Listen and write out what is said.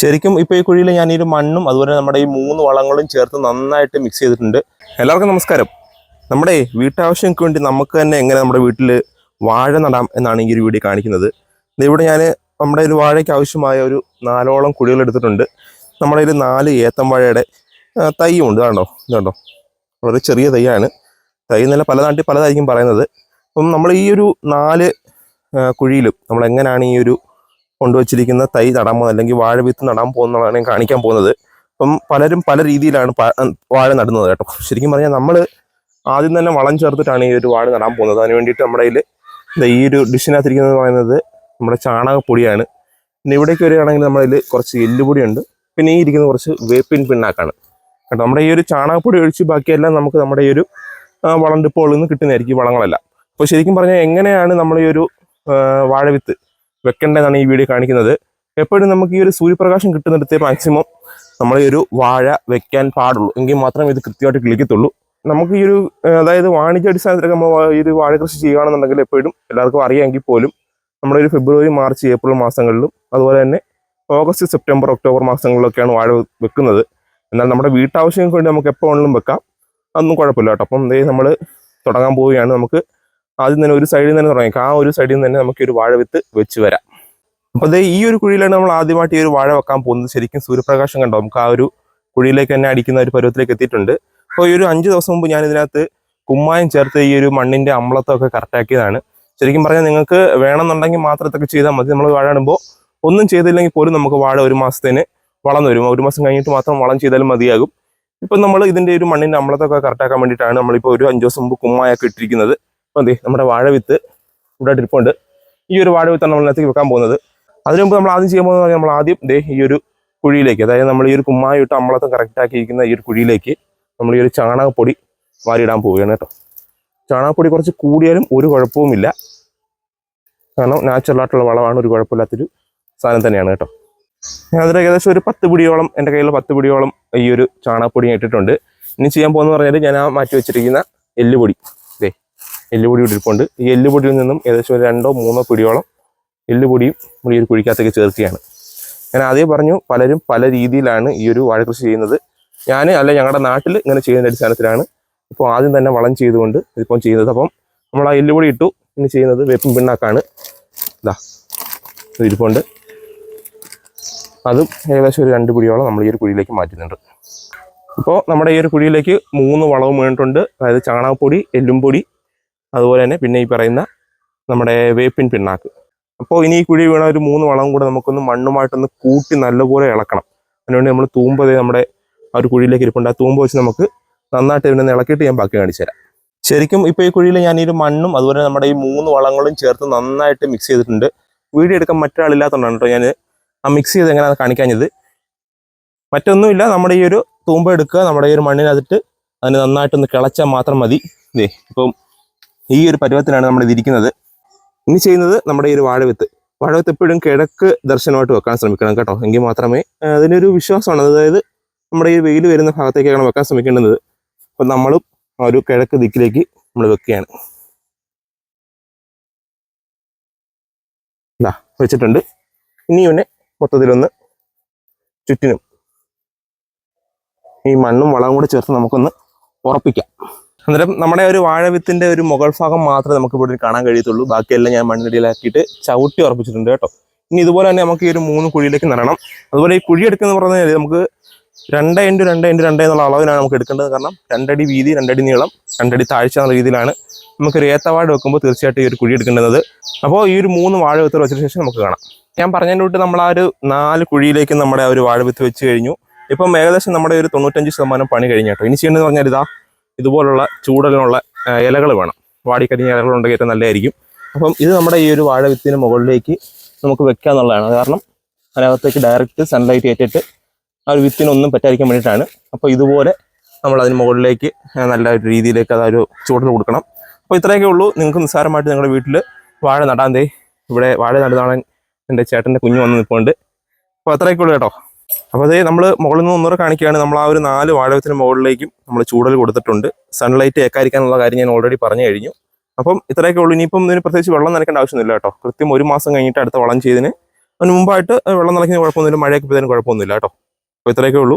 ശരിക്കും ഇപ്പോൾ ഈ കുഴിയിൽ ഞാൻ ഈ മണ്ണും അതുപോലെ നമ്മുടെ ഈ 3 വളങ്ങളും ചേർത്ത് നന്നായിട്ട് മിക്സ് ചെയ്തിട്ടുണ്ട്. എല്ലാവർക്കും നമസ്കാരം. നമ്മുടെ വീട്ടാവശ്യങ്ങൾക്ക് വേണ്ടി നമുക്ക് തന്നെ എങ്ങനെ നമ്മുടെ വീട്ടിൽ വാഴ നടാം എന്നാണ് ഈ ഒരു വീഡിയോ കാണിക്കുന്നത്. ഇവിടെ ഞാൻ നമ്മുടെ ഒരു വാഴയ്ക്ക് ആവശ്യമായ ഒരു 4ഓളം കുഴികൾ എടുത്തിട്ടുണ്ട്. നമ്മുടെ ഒരു 4 ഏത്തം വാഴയുടെ തൈയും ഉണ്ട്. ഇതുണ്ടോ വളരെ ചെറിയ തൈയാണ്. തൈ എന്നല്ല, പല നാട്ടിൽ പലതായിരിക്കും പറയുന്നത്. അപ്പം നമ്മൾ ഈ ഒരു 4 കുഴിയിലും നമ്മൾ എങ്ങനെയാണ് ഈ ഒരു കൊണ്ടുവച്ചിരിക്കുന്ന തൈ നടാൻ പോകുന്നത്, അല്ലെങ്കിൽ വാഴ വിത്ത് നടാൻ പോകുന്നതാണ് ഞാൻ കാണിക്കാൻ പോകുന്നത്. അപ്പം പലരും പല രീതിയിലാണ് വാഴ നടുന്നത് കേട്ടോ. ശരിക്കും പറഞ്ഞാൽ നമ്മൾ ആദ്യം തന്നെ വളം ചേർത്തിട്ടാണ് ഈ ഒരു വാഴ നടാൻ പോകുന്നത്. അതിന് വേണ്ടിയിട്ട് നമ്മുടെ കയ്യിൽ ഈ ഒരു ഡിഷിനകത്തിരിക്കുന്നത് പറയുന്നത് നമ്മുടെ ചാണകപ്പൊടിയാണ്. പിന്നെ ഇവിടേക്ക് വരികയാണെങ്കിൽ നമ്മുടെ കയ്യിൽ കുറച്ച് എല്ലുപൊടിയുണ്ട്. പിന്നെ ഈ ഇരിക്കുന്ന കുറച്ച് വേപ്പിൻ പിണ്ണാക്കാണ് കേട്ടോ. നമ്മുടെ ഈ ഒരു ചാണകപ്പൊടി ഒഴിച്ച് ബാക്കിയെല്ലാം നമുക്ക് നമ്മുടെ ഈ ഒരു വളം ഡിപ്പോളിൽ നിന്ന് കിട്ടുന്നതായിരിക്കും വളങ്ങളെല്ലാം. അപ്പോൾ ശരിക്കും പറഞ്ഞാൽ എങ്ങനെയാണ് നമ്മൾ ഈ ഒരു വാഴവിത്ത് വെക്കേണ്ടതെന്നാണ് ഈ വീഡിയോ കാണിക്കുന്നത്. എപ്പോഴും നമുക്ക് ഈ ഒരു സൂര്യപ്രകാശം കിട്ടുന്നിടത്ത് മാക്സിമം നമ്മൾ ഈ ഒരു വാഴ വെക്കാൻ പാടുള്ളൂ, എങ്കിൽ മാത്രമേ ഇത് കൃത്യമായിട്ട് കിളിക്കത്തുള്ളൂ. നമുക്ക് ഈ ഒരു അതായത് വാണിജ്യ അടിസ്ഥാനത്തിലൊക്കെ നമ്മൾ ഈ ഒരു വാഴ കൃഷി ചെയ്യുകയാണെന്നുണ്ടെങ്കിൽ എപ്പോഴും എല്ലാവർക്കും അറിയാമെങ്കിൽ പോലും നമ്മുടെ ഒരു ഫെബ്രുവരി, മാർച്ച്, ഏപ്രിൽ മാസങ്ങളിലും അതുപോലെ തന്നെ ഓഗസ്റ്റ്, സെപ്റ്റംബർ, ഒക്ടോബർ മാസങ്ങളിലൊക്കെയാണ് വാഴ വെക്കുന്നത്. എന്നാൽ നമ്മുടെ വീട്ടാവശ്യങ്ങൾക്ക് വേണ്ടി നമുക്ക് എപ്പോൾ വേണമെങ്കിലും വെക്കാം, അതൊന്നും കുഴപ്പമില്ല കേട്ടോ. അപ്പം നമ്മൾ തുടങ്ങാൻ പോവുകയാണ്. നമുക്ക് ആദ്യം തന്നെ ഒരു സൈഡിൽ നിന്ന് തന്നെ തുടങ്ങിയേക്കാം. ആ ഒരു സൈഡിൽ നിന്ന് തന്നെ നമുക്ക് ഒരു വാഴ വിത്ത് വെച്ച് വരാം. അപ്പോൾ ഈ ഒരു കുഴിയിലാണ് നമ്മൾ ആദ്യമായിട്ട് ഈ ഒരു വാഴ വെക്കാൻ പോകുന്നത്. ശരിക്കും സൂര്യപ്രകാശം കണ്ടോ, നമുക്ക് ആ ഒരു കുഴിയിലേക്ക് തന്നെ അടിക്കുന്ന ഒരു പരുവത്തിലേക്ക് എത്തിയിട്ടുണ്ട്. അപ്പോൾ ഈ ഒരു 5 ദിവസം മുമ്പ് ഞാൻ ഇതിനകത്ത് കുമ്മായം ചേർത്ത് ഈ ഒരു മണ്ണിൻ്റെ അമ്ലത്വമൊക്കെ കറക്റ്റാക്കിയതാണ്. ശരിക്കും പറഞ്ഞാൽ നിങ്ങൾക്ക് വേണമെന്നുണ്ടെങ്കിൽ മാത്രം ഇതൊക്കെ ചെയ്താൽ മതി. നമ്മൾ വാഴ ഇടുമ്പോൾ ഒന്നും ചെയ്തില്ലെങ്കിൽ പോലും നമുക്ക് വാഴ ഒരു മാസത്തിന് വളർന്നു വരും. 1 മാസം കഴിഞ്ഞിട്ട് മാത്രം വളം ചെയ്താലും മതിയാകും. ഇപ്പം നമ്മൾ ഇതിൻ്റെ ഒരു മണ്ണിൻ്റെ അമ്ലത്വമൊക്കെ കറക്റ്റാക്കാൻ വേണ്ടിയിട്ടാണ് നമ്മളിപ്പോൾ ഒരു 5 ദിവസം മുമ്പ് കുമ്മായൊക്കെ ഇട്ടിരിക്കുന്നത്. അപ്പോൾ നമ്മുടെ വാഴ വിത്ത് ഇവിടെ ഇരിപ്പുണ്ട്. ഈ ഒരു വാഴ വിത്താണ് നമ്മളിനകത്തേക്ക് വെക്കാൻ പോകുന്നത്. അതിനു മുമ്പ് നമ്മൾ ആദ്യം ചെയ്യാൻ പോകുന്നത് നമ്മൾ ആദ്യം ഈ ഒരു കുഴിയിലേക്ക്, അതായത് നമ്മൾ ഈ ഒരു കുമ്മായി ഇട്ട് അമ്ലത്വം കറക്റ്റാക്കിയിരിക്കുന്ന ഈ ഒരു കുഴിയിലേക്ക് നമ്മൾ ഈ ഒരു ചാണകപ്പൊടി വാരിയിടാൻ പോവുകയാണ് കേട്ടോ. ചാണകപ്പൊടി കുറച്ച് കൂടിയാലും ഒരു കുഴപ്പവുമില്ല, കാരണം നാച്ചുറലായിട്ടുള്ള വളമാണ്, ഒരു കുഴപ്പമില്ലാത്തൊരു സാധനം തന്നെയാണ് കേട്ടോ. ഞാൻ അതിൽ ഏകദേശം ഒരു 10 പിടിയോളം, എൻ്റെ കയ്യിൽ 10 പിടിയോളം ഈ ഒരു ചാണകപ്പൊടി ഇട്ടിട്ടുണ്ട്. ഇനി ചെയ്യാൻ പോകുന്നത് പറഞ്ഞാൽ ഞാൻ ആ മാറ്റി വെച്ചിരിക്കുന്ന എല്ലുപൊടി, എല്ലുപൊടി ഇട്ടിട്ടുണ്ട്. ഈ എല്ലുപൊടിയിൽ നിന്നും ഏകദേശം ഒരു 2-3 പിടിയോളം എല്ലുപൊടിയും ഈ ഒരു കുഴിക്കകത്തേക്ക് ചേർക്കുകയാണ്. ഞാൻ ആദ്യം പറഞ്ഞു, പലരും പല രീതിയിലാണ് ഈ ഒരു വാഴ കൃഷി ചെയ്യുന്നത്. ഞങ്ങളുടെ നാട്ടിൽ ഇങ്ങനെ ചെയ്യുന്ന അടിസ്ഥാനത്തിലാണ് ഇപ്പോൾ ആദ്യം തന്നെ വളം ചെയ്തുകൊണ്ട് ഇതിപ്പം ചെയ്യുന്നത്. അപ്പം നമ്മൾ ആ എല്ലുപൊടി ഇട്ടു. ഇനി ചെയ്യുന്നത് വേപ്പിൻ പിണ്ണാക്കാണ്. ഇരിപ്പുണ്ട്. അതും ഏകദേശം ഒരു 2 പിടിയോളം നമ്മൾ ഈ ഒരു കുഴിയിലേക്ക് മാറ്റുന്നുണ്ട്. ഇപ്പോൾ നമ്മുടെ ഈ ഒരു കുഴിയിലേക്ക് 3 വളവും വീണിട്ടുണ്ട്. അതായത് ചാണകപ്പൊടി, എല്ലുംപൊടി, അതുപോലെ തന്നെ പിന്നെ ഈ പറയുന്ന നമ്മുടെ വേപ്പിൻ പിണ്ണാക്ക്. അപ്പോൾ ഇനി ഈ കുഴി വീണ ഒരു 3 വളം കൂടെ നമുക്കൊന്ന് മണ്ണുമായിട്ടൊന്ന് കൂട്ടി നല്ലപോലെ ഇളക്കണം. അതിനുവേണ്ടി നമ്മൾ തൂമ്പ് നമ്മുടെ ആ ഒരു കുഴിയിലേക്ക് ഇരിപ്പുണ്ട്. ആ തൂമ്പ് വെച്ച് നമുക്ക് നന്നായിട്ട് ഇതിനെ ഇളക്കിയിട്ട് ഞാൻ ബാക്കി കാണിച്ചു തരാം. ശരിക്കും ഇപ്പോൾ ഈ കുഴിയിൽ ഞാൻ ഈ മണ്ണും അതുപോലെ നമ്മുടെ ഈ 3 വളങ്ങളും ചേർത്ത് നന്നായിട്ട് മിക്സ് ചെയ്തിട്ടുണ്ട്. വീഡിയോ എടുക്കാൻ മറ്റൊരാളില്ലാത്തതുകൊണ്ടാണ് കേട്ടോ ഞാൻ ആ മിക്സ് ചെയ്ത് എങ്ങനെയാണ് കാണിക്കാഞ്ഞത്. മറ്റൊന്നുമില്ല, നമ്മുടെ ഈ ഒരു തൂമ്പ എടുക്കുക, നമ്മുടെ ഈ ഒരു മണ്ണിനകത്തിട്ട് അതിന് നന്നായിട്ടൊന്ന് കിളച്ചാൽ മാത്രം മതി. ഇപ്പം ഈ ഒരു പരുവത്തിലാണ് നമ്മൾ ഇതിരിക്കുന്നത്. ഇനി ചെയ്യുന്നത് നമ്മുടെ ഈ ഒരു വാഴവിത്ത് എപ്പോഴും കിഴക്ക് ദർശനമായിട്ട് വെക്കാൻ ശ്രമിക്കണം കേട്ടോ, എങ്കിൽ മാത്രമേ അതിനൊരു വിശ്വാസമാണ്. അതായത് നമ്മുടെ ഈ വെയിൽ വരുന്ന ഭാഗത്തേക്കാണ് വെക്കാൻ ശ്രമിക്കേണ്ടത്. അപ്പം നമ്മളും ആ ഒരു കിഴക്ക് ദിക്കിലേക്ക് നമ്മൾ വെക്കുകയാണ്. വെച്ചിട്ടുണ്ട്. ഇനി പിന്നെ മൊത്തത്തിലൊന്ന് ചുറ്റിനും ഈ മണ്ണും വളവും കൂടെ ചേർത്ത് നമുക്കൊന്ന് ഉറപ്പിക്കാം. അന്നേരം നമ്മുടെ ഒരു വാഴവിത്തിൻ്റെ ഒരു മുകൾ ഭാഗം മാത്രമേ നമുക്ക് ഇവിടെ കാണാൻ കഴിയത്തുള്ളൂ. ബാക്കിയെല്ലാം ഞാൻ മണ്ണിടിയിലാക്കിയിട്ട് ചവിട്ടി ഉറപ്പിച്ചിട്ടുണ്ട് കേട്ടോ. ഇനി ഇതുപോലെ തന്നെ നമുക്ക് ഈ ഒരു 3 കുഴിയിലേക്ക് നടണം. അതുപോലെ ഈ കുഴി എടുക്കുന്നത് പറഞ്ഞാൽ നമുക്ക് 2x2x2 എന്നുള്ള അളവിനാണ് നമുക്ക് എടുക്കേണ്ടത്. കാരണം 2 അടി വീതി, 2 അടി നീളം, 2 അടി താഴ്ച എന്ന രീതിയിലാണ് നമുക്കൊരു ഏത്തവാഴ വെക്കുമ്പോൾ തീർച്ചയായിട്ടും ഈ ഒരു കുഴി എടുക്കേണ്ടത്. അപ്പോൾ ഈ ഒരു 3 വാഴവിത്ത് വെച്ചതിന് ശേഷം നമുക്ക് കാണാം. ഞാൻ പറഞ്ഞതിൻ്റെ തൊട്ട് നമ്മൾ ആ ഒരു 4 കുഴിയിലേക്ക് നമ്മുടെ ആ ഒരു വാഴവിത്ത് വെച്ച് കഴിഞ്ഞു. ഇപ്പം ഏകദേശം നമ്മുടെ ഒരു 95% പണി കഴിഞ്ഞു കേട്ടോ. ഇനി ചെയ്യേണ്ടതെന്ന് പറഞ്ഞാൽ ഇതുപോലുള്ള ചൂടലിനുള്ള ഇലകൾ വേണം. വാടിക്കരിഞ്ഞ ഇലകളുണ്ടെങ്കിൽ ഏറ്റവും നല്ലതായിരിക്കും. അപ്പം ഇത് നമ്മുടെ ഈ ഒരു വാഴവിത്തിന് മുകളിലേക്ക് നമുക്ക് വെക്കുക എന്നുള്ളതാണ്. കാരണം അതിനകത്തേക്ക് ഡയറക്റ്റ് സൺലൈറ്റ് ഏറ്റിട്ട് ആ ഒരു വിത്തിനൊന്നും പറ്റാതിരിക്കാൻ വേണ്ടിയിട്ടാണ്. അപ്പോൾ ഇതുപോലെ നമ്മൾ അതിന് മുകളിലേക്ക് നല്ല ഒരു രീതിയിലേക്ക് അതൊരു ചൂടൽ കൊടുക്കണം. അപ്പോൾ ഇത്രയൊക്കെ ഉള്ളൂ. നിങ്ങൾക്ക് നിസ്സാരമായിട്ട് നിങ്ങളുടെ വീട്ടിൽ വാഴ നടാൻ ഇവിടെ വാഴ നടുന്നാണ് എൻ്റെ ചേട്ടൻ്റെ കുഞ്ഞ് വന്ന് നിൽപ്പുണ്ട്. അപ്പോൾ അത്രയൊക്കെ ഉള്ളൂ കേട്ടോ. അപ്പോൾ നമ്മൾ മുകളിൽ നിന്ന് ഒന്നുകൂടെ കാണിക്കുകയാണ്. നമ്മൾ ആ ഒരു 4 വാഴവത്തിന് മുകളിലേക്കും നമ്മൾ ചൂടൽ കൊടുത്തിട്ടുണ്ട്. സൺലൈറ്റ് ഏക്കാതിരിക്കാനുള്ള കാര്യം ഞാൻ ഓൾറെഡി പറഞ്ഞു കഴിഞ്ഞു. അപ്പം ഇത്രയൊക്കെ ഉള്ളൂ. ഇനിയിപ്പം ഇതിന് പ്രത്യേകിച്ച് വെള്ളം നനയ്ക്കേണ്ട ആവശ്യമൊന്നുമില്ല കേട്ടോ. കൃത്യം 1 മാസം കഴിഞ്ഞിട്ട് അടുത്ത വളം ചെയ്തതിന് അതിന് മുമ്പായിട്ട് വെള്ളം നിറയ്ക്കുന്ന കുഴപ്പമൊന്നുമില്ല, മഴയൊക്കെ പെയ്താലും കുഴപ്പമൊന്നുമില്ല കേട്ടോ. അപ്പോൾ ഇത്രയൊക്കെ ഉള്ളൂ.